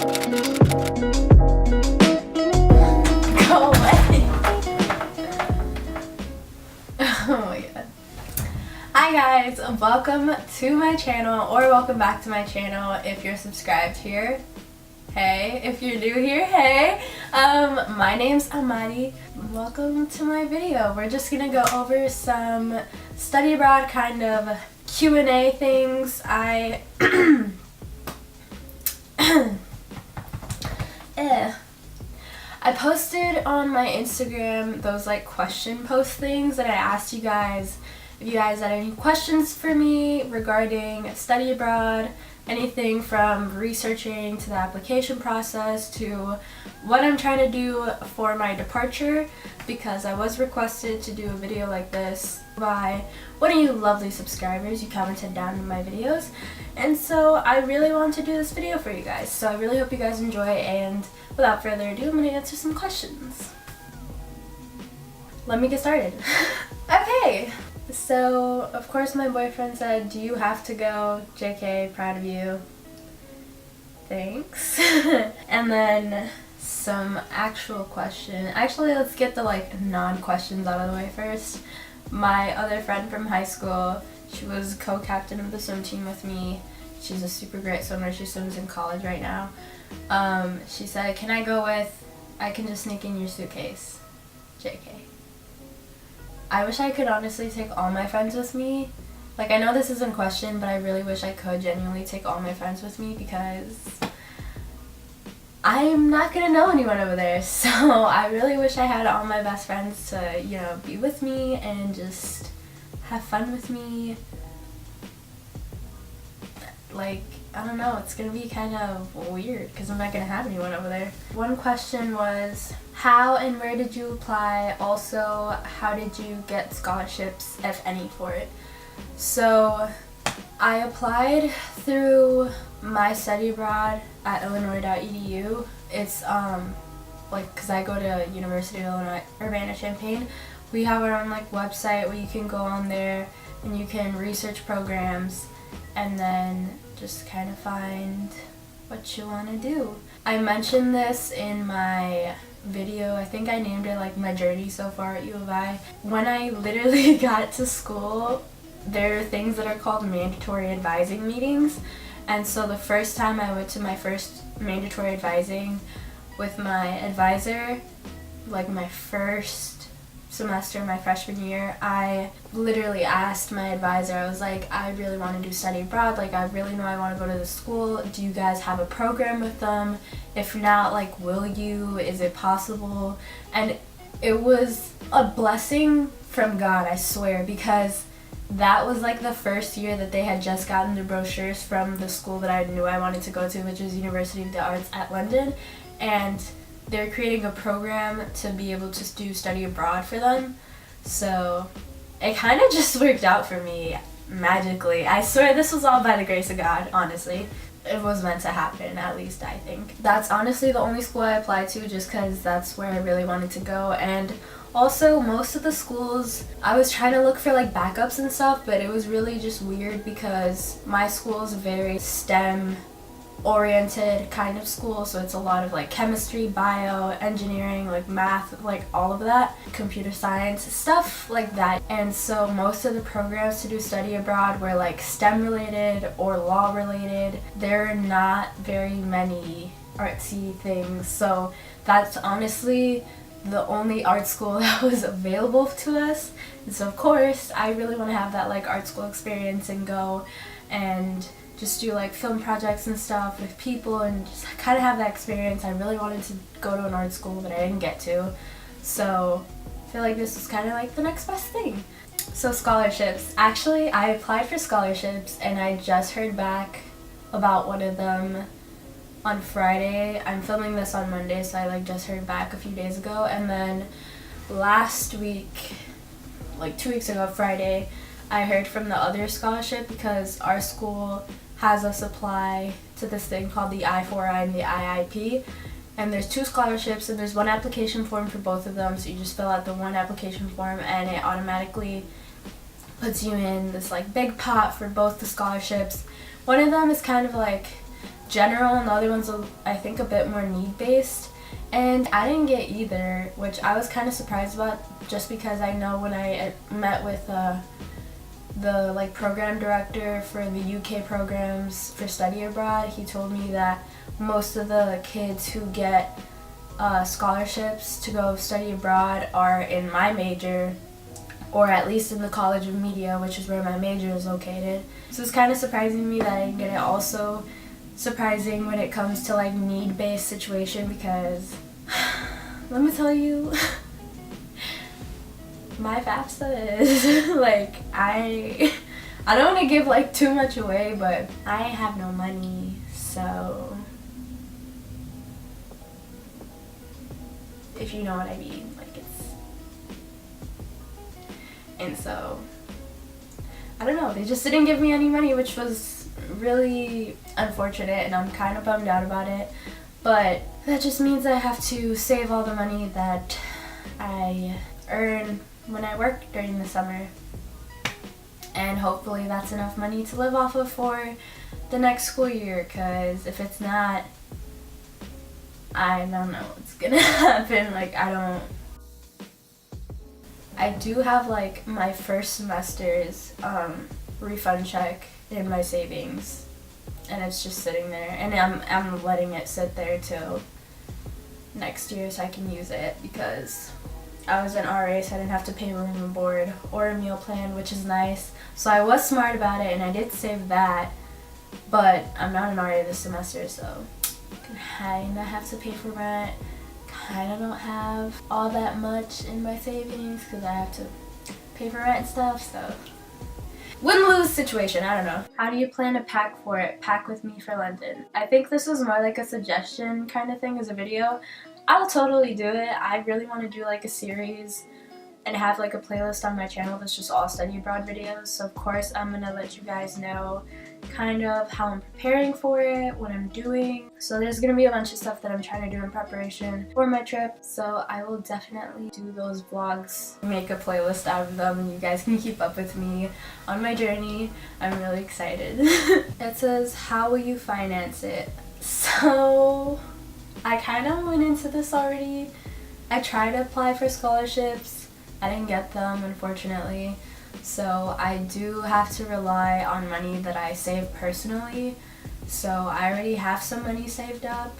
Go away. Oh my god. Hi guys, welcome to my channel, or welcome back to my channel if you're subscribed here. Hey, if you're new here, hey. My name's Amari. Welcome to my video. We're just gonna go over some study abroad kind of Q&A things. I posted on my Instagram those like question post things that I asked you guys if you guys had any questions for me regarding study abroad, anything from researching to the application process to what I'm trying to do for my departure, because I was requested to do a video like this by one of you lovely subscribers. You commented down in my videos, and so I really want to do this video for you guys. So I really hope you guys enjoy, and without further ado, I'm going to answer some questions. Let me get started. Okay. So, of course, my boyfriend said, "Do you have to go? JK, proud of you. Thanks." And then some actual question. Actually, let's get the like non-questions out of the way first. My other friend from high school, she was co-captain of the swim team with me. She's a super great swimmer. She swims in college right now. She said, "Can I go with? I can just sneak in your suitcase." JK. I wish I could honestly take all my friends with me. Like, I know this isn't a question, but I really wish I could genuinely take all my friends with me, because I'm not gonna know anyone over there. So I really wish I had all my best friends to, you know, be with me and just have fun with me. Like, I don't know, it's gonna be kind of weird because I'm not gonna have anyone over there. One question was, how and where did you apply? Also, how did you get scholarships, if any, for it? So, I applied through my study abroad at illinois.edu. It's, like, because I go to University of Illinois, Urbana-Champaign. We have our own, like, website where you can go on there and you can research programs and then just kind of find what you want to do. I mentioned this in my video. I think I named it like my journey so far at U of I. When I literally got to school, there are things that are called mandatory advising meetings, and so the first time I went to my first mandatory advising with my advisor, like my first semester, my freshman year, I literally asked my advisor, I was like, I really want to do study abroad, like I really know I want to go to the school. Do you guys have a program with them? If not, like, will you? Is it possible? And it was a blessing from God, I swear, because that was like the first year that they had just gotten the brochures from the school that I knew I wanted to go to, which was University of the Arts at London, and they're creating a program to be able to do study abroad for them. So it kind of just worked out for me magically. I swear this was all by the grace of God, honestly. It was meant to happen, at least I think. That's honestly the only school I applied to, just because that's where I really wanted to go. And also, most of the schools, I was trying to look for like backups and stuff, but it was really just weird because my school is a very STEM oriented kind of school, so it's a lot of like chemistry, bio, engineering, like math, like all of that, computer science, stuff like that. And so most of the programs to do study abroad were like STEM related or law related. There are not very many artsy things, so that's honestly the only art school that was available to us. And so of course I really want to have that like art school experience and go and just do like film projects and stuff with people and just kind of have that experience. I really wanted to go to an art school, but I didn't get to. So I feel like this was kind of like the next best thing. So scholarships. Actually, I applied for scholarships and I just heard back about one of them on Friday. I'm filming this on Monday, so I like just heard back a few days ago. And then last week, like 2 weeks ago, Friday, I heard from the other scholarship, because our school has us apply to this thing called the I4I and the IIP, and there's 2 scholarships and there's one application form for both of them, so you just fill out the one application form and it automatically puts you in this like big pot for both the scholarships. One of them is kind of like general and the other one's, I think, a bit more need-based. And I didn't get either, which I was kind of surprised about, just because I know when I met with the like program director for the UK programs for study abroad, he told me that most of the kids who get scholarships to go study abroad are in my major, or at least in the College of Media, which is where my major is located. So it's kind of surprising to me that I didn't get it. Also surprising when it comes to like need-based situation, because let me tell you, my FAFSA is like, I don't want to give like too much away, but I have no money, so if you know what I mean, like and so I don't know, they just didn't give me any money, which was really unfortunate, and I'm kind of bummed out about it. But that just means I have to save all the money that I earn when I work during the summer, and hopefully that's enough money to live off of for the next school year, because if it's not, I don't know what's gonna happen. Like, I do have like my first semester's refund check in my savings, and it's just sitting there, and I'm letting it sit there till next year so I can use it, because I was an RA, so I didn't have to pay room and board or a meal plan, which is nice. So I was smart about it, and I did save that, but I'm not an RA this semester, so kinda have to pay for rent. Kinda don't have all that much in my savings because I have to pay for rent and stuff, so win-lose situation, I don't know. How do you plan to pack for it? Pack with me for London. I think this was more like a suggestion kind of thing as a video. I'll totally do it. I really want to do like a series and have like a playlist on my channel that's just all study abroad videos. So of course I'm gonna let you guys know kind of how I'm preparing for it, what I'm doing. So there's gonna be a bunch of stuff that I'm trying to do in preparation for my trip. So I will definitely do those vlogs, make a playlist out of them, and you guys can keep up with me on my journey. I'm really excited. It says, how will you finance it? So I kind of went into this already. I tried to apply for scholarships. I didn't get them, unfortunately. So I do have to rely on money that I save personally. So I already have some money saved up.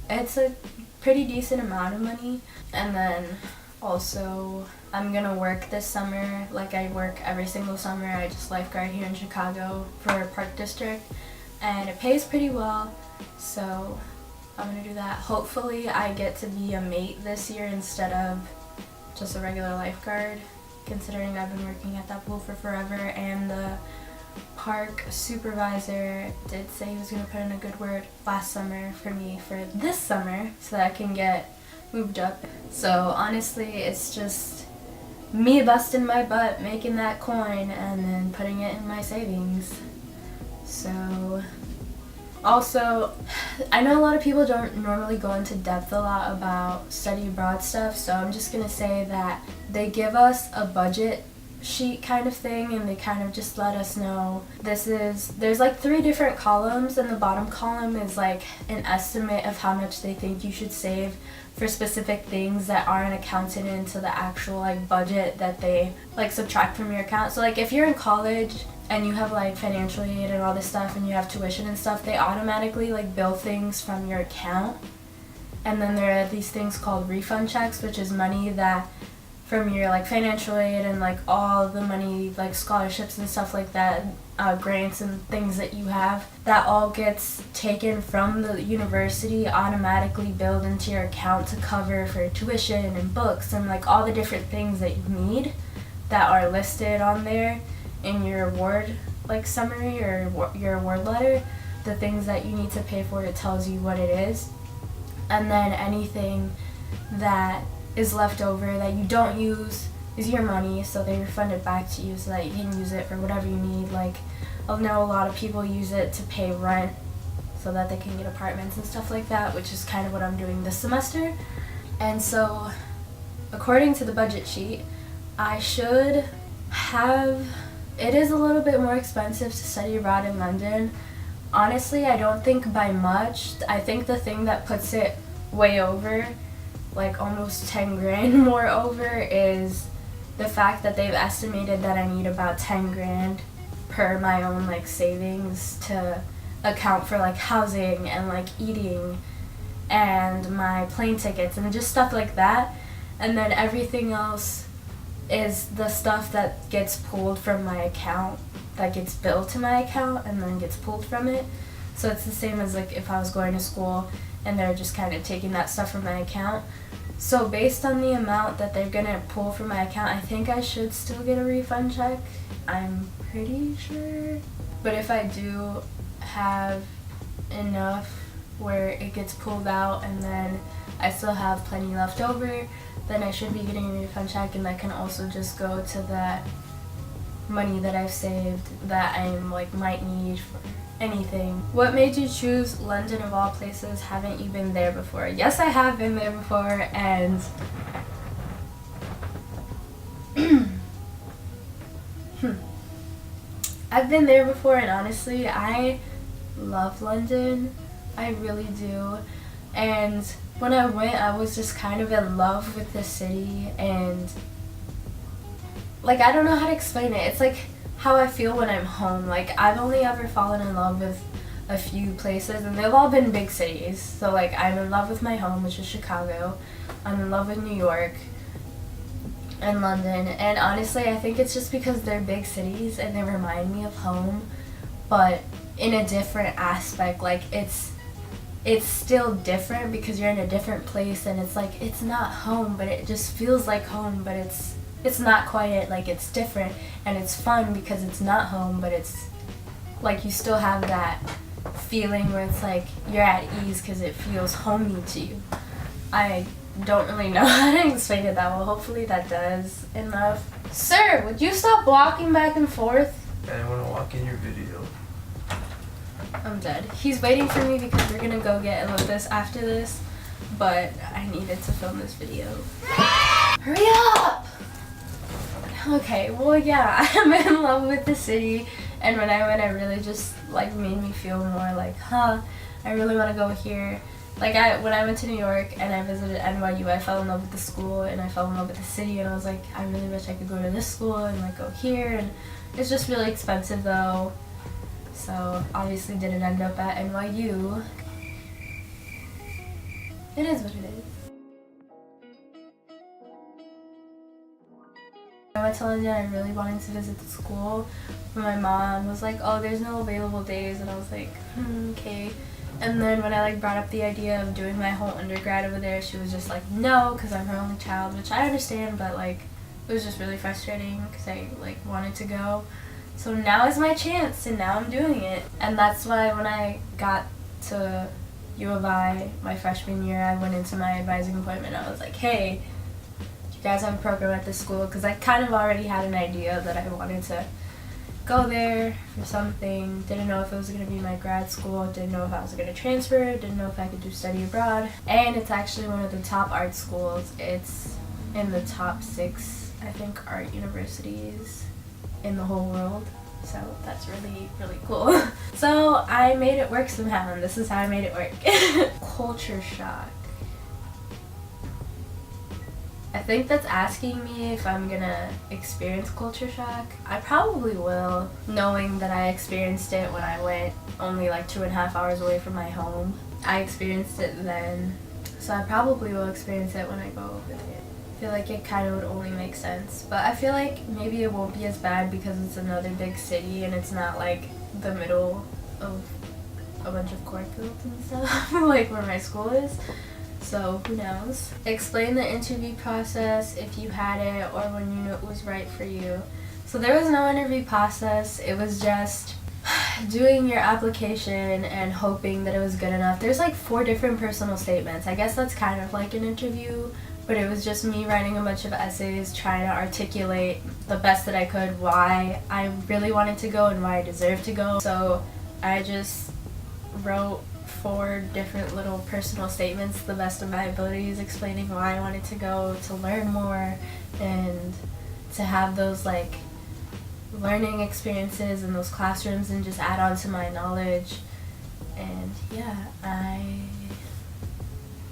It's a pretty decent amount of money. And then also I'm gonna work this summer like I work every single summer. I just lifeguard here in Chicago for Park District, and it pays pretty well. So I'm gonna do that. Hopefully I get to be a mate this year instead of just a regular lifeguard, considering I've been working at that pool for forever, and the park supervisor did say he was going to put in a good word last summer for me for this summer so that I can get moved up. So honestly, it's just me busting my butt, making that coin, and then putting it in my savings. So also, I know a lot of people don't normally go into depth a lot about study abroad stuff, so I'm just gonna say that they give us a budget sheet kind of thing, and they kind of just let us know there's like 3 different columns, and the bottom column is like an estimate of how much they think you should save for specific things that aren't accounted into the actual like budget that they like subtract from your account. So like if you're in college and you have like financial aid and all this stuff, and you have tuition and stuff, they automatically like bill things from your account. And then there are these things called refund checks, which is money that from your like financial aid and like all the money like scholarships and stuff like that, grants and things that you have, that all gets taken from the university, automatically billed into your account to cover for tuition and books and like all the different things that you need that are listed on there in your award like summary or your award letter. The things that you need to pay for, it tells you what it is. And then anything that is left over that you don't use is your money, so they refund it back to you so that you can use it for whatever you need. Like, I know a lot of people use it to pay rent so that they can get apartments and stuff like that, which is kind of what I'm doing this semester. And so according to the budget sheet, I should have, it is a little bit more expensive to study abroad in London, Honestly, I don't think by much. I think the thing that puts it way over, like almost 10 grand more over, is the fact that they've estimated that I need about 10 grand per my own like savings to account for like housing and like eating and my plane tickets and just stuff like that. And then everything else is the stuff that gets pulled from my account, that gets billed to my account and then gets pulled from it. So it's the same as like if I was going to school and they're just kind of taking that stuff from my account. So based on the amount that they're gonna pull from my account, I think I should still get a refund check. I'm pretty sure. But if I do have enough where it gets pulled out and then I still have plenty left over, then I should be getting a refund check, and that can also just go to that money that I've saved that I like might need for anything. What made you choose London of all places? Haven't you been there before? Yes, I have been there before, and I've been there before, and honestly, I love London. I really do. And when I went, I was just kind of in love with the city, and like, I don't know how to explain it. It's like how I feel when I'm home. Like, I've only ever fallen in love with a few places, and they've all been big cities. So like, I'm in love with my home, which is Chicago. I'm in love with New York and London, and honestly, I think it's just because they're big cities and they remind me of home, but in a different aspect. Like, it's still different because you're in a different place, and it's like, it's not home, but it just feels like home, but it's not quite. Like, it's different, and it's fun because it's not home, but it's like you still have that feeling where it's like you're at ease because it feels homey to you. I don't really know how to explain it that well. Hopefully that does enough. Sir, would you stop walking back and forth? I want to walk in your video. I'm dead. He's waiting for me because we're gonna go get Elizabeth after this, but I needed to film this video. Hurry up! Okay, well, yeah, I'm in love with the city, and when I went, I really just like made me feel more like, I really want to go here. Like, when I went to New York and I visited NYU, I fell in love with the school and I fell in love with the city, and I was like, I really wish I could go to this school and like go here, and it's just really expensive though. So obviously didn't end up at NYU. It is what it is. I went to London, I really wanted to visit the school, but my mom was like, oh, there's no available days, and I was like, okay. And then when I like brought up the idea of doing my whole undergrad over there, she was just like, no, because I'm her only child, which I understand, but like, it was just really frustrating because I like wanted to go. So now is my chance, and now I'm doing it. And that's why when I got to U of I my freshman year, I went into my advising appointment. I was like, hey, you guys have a program at this school? Because I kind of already had an idea that I wanted to go there for something. Didn't know if it was going to be my grad school, didn't know if I was going to transfer, didn't know if I could do study abroad. And it's actually one of the top art schools. It's in the top 6, I think, art universities in the whole world. So that's really, really cool. So I made it work somehow, and this is how I made it work. Culture shock. I think that's asking me if I'm gonna experience culture shock. I probably will, knowing that I experienced it when I went only like 2.5 hours away from my home. I experienced it then, so I probably will experience it when I go over there. I feel like it kind of would only make sense, but I feel like maybe it won't be as bad because it's another big city and it's not like the middle of a bunch of cornfields and stuff like where my school is. So who knows? Explain the interview process if you had it or when you knew it was right for you. So there was no interview process. It was just doing your application and hoping that it was good enough. There's like 4 different personal statements. I guess that's kind of like an interview, but it was just me writing a bunch of essays, trying to articulate the best that I could why I really wanted to go and why I deserved to go. So I just wrote 4 different little personal statements, the best of my abilities, explaining why I wanted to go, to learn more, and to have those like learning experiences in those classrooms and just add on to my knowledge And yeah, I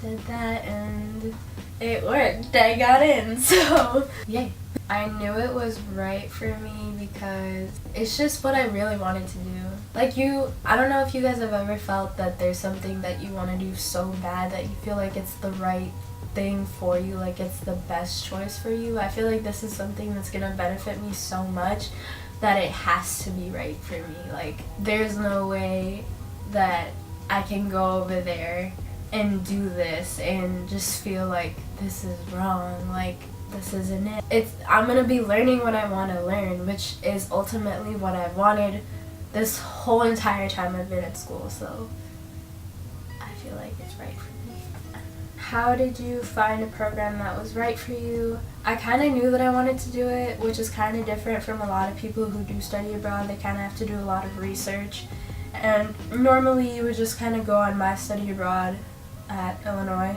did that and it worked. I got in, so yay. I knew it was right for me because it's just what I really wanted to do. Like I don't know if you guys have ever felt that there's something that you want to do so bad that you feel like it's the right thing for you, like it's the best choice for you. I feel like this is something that's gonna benefit me so much that it has to be right for me. Like there's no way that I can go over there and do this and just feel like this is wrong, like this isn't it. I'm gonna be learning what I want to learn, which is ultimately what I wanted this whole entire time I've been at school, so I feel like it's right for me. How did you find a program that was right for you? I kind of knew that I wanted to do it, which is kind of different from a lot of people who do study abroad. They kind of have to do a lot of research, and normally you would just kind of go on My Study Abroad at Illinois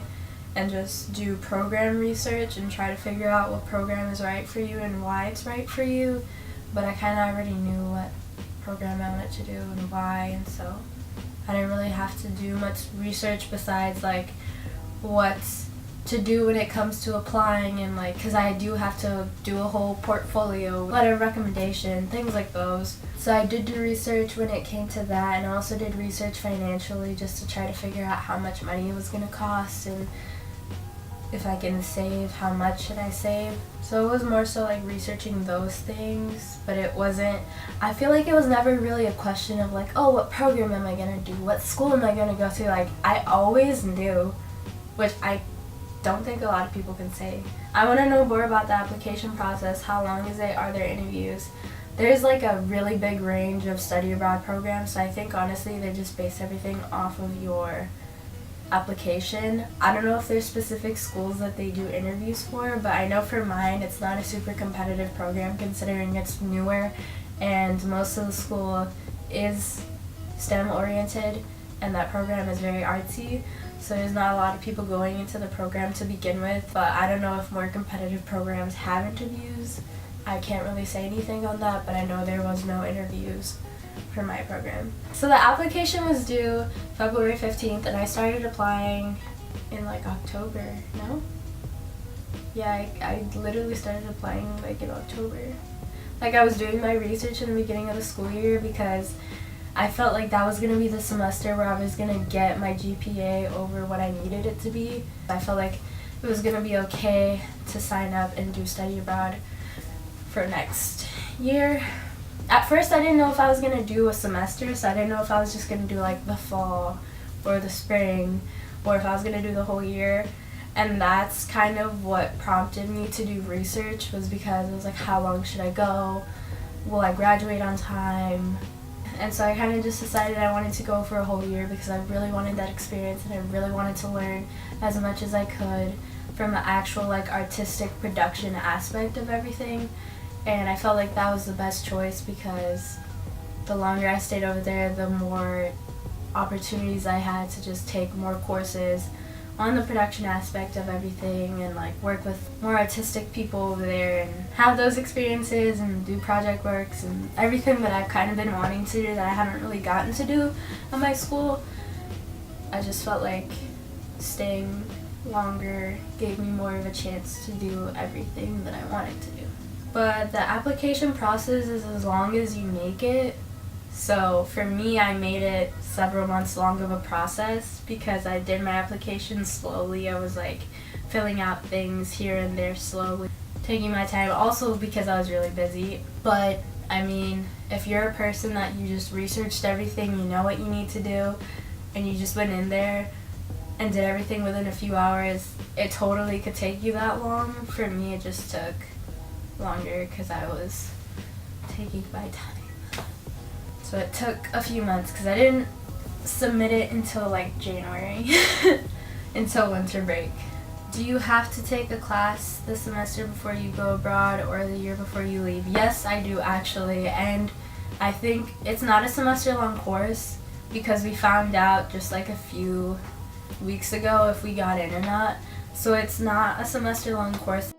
and just do program research and try to figure out what program is right for you and why it's right for you. But I kind of already knew what program I wanted to do and why, and so I didn't really have to do much research besides like what to do when it comes to applying, and like because I do have to do a whole portfolio, letter of recommendation, things like those. So I did do research when it came to that, and I also did research financially just to try to figure out how much money it was going to cost, and if I can save, how much should I save. So it was more so like researching those things, but it wasn't, I feel like it was never really a question of like, oh, what program am I going to do? What school am I going to go to? Like I always knew, which I don't think a lot of people can say. I want to know more about the application process. How long is it? Are there interviews? There's like a really big range of study abroad programs, so I think honestly they just base everything off of your application. I don't know if there's specific schools that they do interviews for, but I know for mine it's not a super competitive program considering it's newer, and most of the school is STEM oriented and that program is very artsy, so there's not a lot of people going into the program to begin with. But I don't know if more competitive programs have interviews. I can't really say anything on that, but I know there was no interviews for my program. So the application was due February 15th and I started applying in like October, no? Yeah, I literally started applying like in October. Like I was doing my research in the beginning of the school year because I felt like that was going to be the semester where I was going to get my GPA over what I needed it to be. I felt like it was going to be okay to sign up and do study abroad for next year. At first I didn't know if I was going to do a semester, so I didn't know if I was just going to do like the fall or the spring, or if I was going to do the whole year. And that's kind of what prompted me to do research, was because I was like, how long should I go? Will I graduate on time? And so I kind of just decided I wanted to go for a whole year because I really wanted that experience and I really wanted to learn as much as I could from the actual like artistic production aspect of everything. And I felt like that was the best choice because the longer I stayed over there, the more opportunities I had to just take more courses on the production aspect of everything and like work with more artistic people over there and have those experiences and do project works and everything that I've kind of been wanting to do that I haven't really gotten to do at my school. I just felt like staying longer gave me more of a chance to do everything that I wanted to do. But the application process is as long as you make it. So for me, I made it several months long of a process because I did my application slowly. I was like filling out things here and there slowly, taking my time, also because I was really busy. But I mean, if you're a person that you just researched everything, you know what you need to do, and you just went in there and did everything within a few hours, it totally could take you that long. For me, it just took longer because I was taking my time. So it took a few months because I didn't submit it until like January, until winter break. Do you have to take a class this semester before you go abroad or the year before you leave? Yes, I do actually, and I think it's not a semester-long course because we found out just like a few weeks ago if we got in or not. So it's not a semester-long course.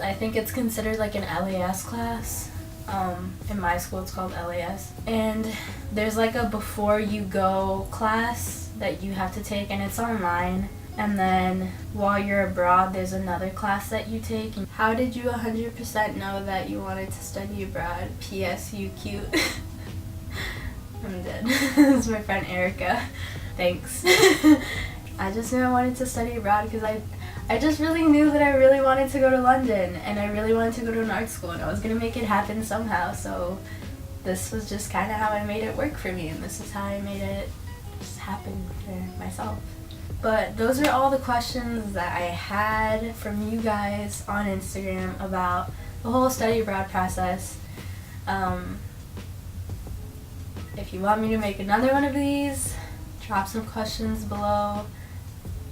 I think it's considered like an LAS class. In my school it's called LAS. And there's like a before you go class that you have to take, and it's online. And then while you're abroad, there's another class that you take. How did you 100% know that you wanted to study abroad? P.S. You cute. I'm dead. This is my friend Erica. Thanks. I just knew I wanted to study abroad because I just really knew that I really wanted to go to London, and I really wanted to go to an art school, and I was going to make it happen somehow. So this was just kind of how I made it work for me, and this is how I made it just happen for myself. But those are all the questions that I had from you guys on Instagram about the whole study abroad process. If you want me to make another one of these, drop some questions below.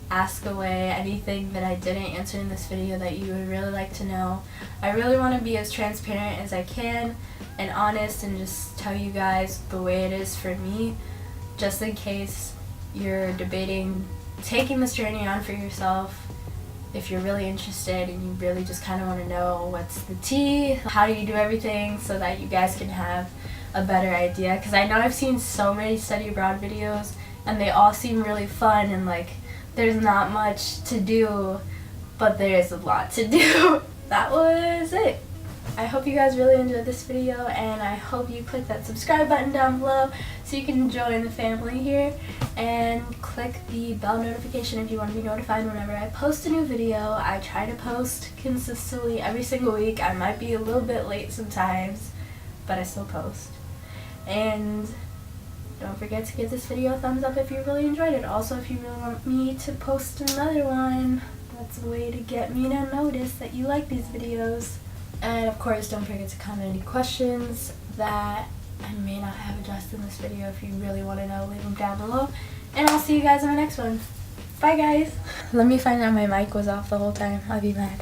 Ask away anything that I didn't answer in this video that you would really like to know. I really want to be as transparent as I can and honest and just tell you guys the way it is for me, just in case you're debating taking this journey on for yourself. If you're really interested and you really just kind of want to know what's the tea, how do you do everything, so that you guys can have a better idea. Because I know I've seen so many study abroad videos and they all seem really fun and like there's not much to do, but there is a lot to do. That was it. I hope you guys really enjoyed this video, and I hope you click that subscribe button down below so you can join the family here, and click the bell notification if you want to be notified whenever I post a new video. I try to post consistently every single week. I might be a little bit late sometimes, but I still post. And don't forget to give this video a thumbs up if you really enjoyed it. Also, if you really want me to post another one, that's a way to get me to notice that you like these videos. And of course, don't forget to comment any questions that I may not have addressed in this video. If you really want to know, leave them down below. And I'll see you guys in the next one. Bye guys! Let me find out my mic was off the whole time. I'll be mad.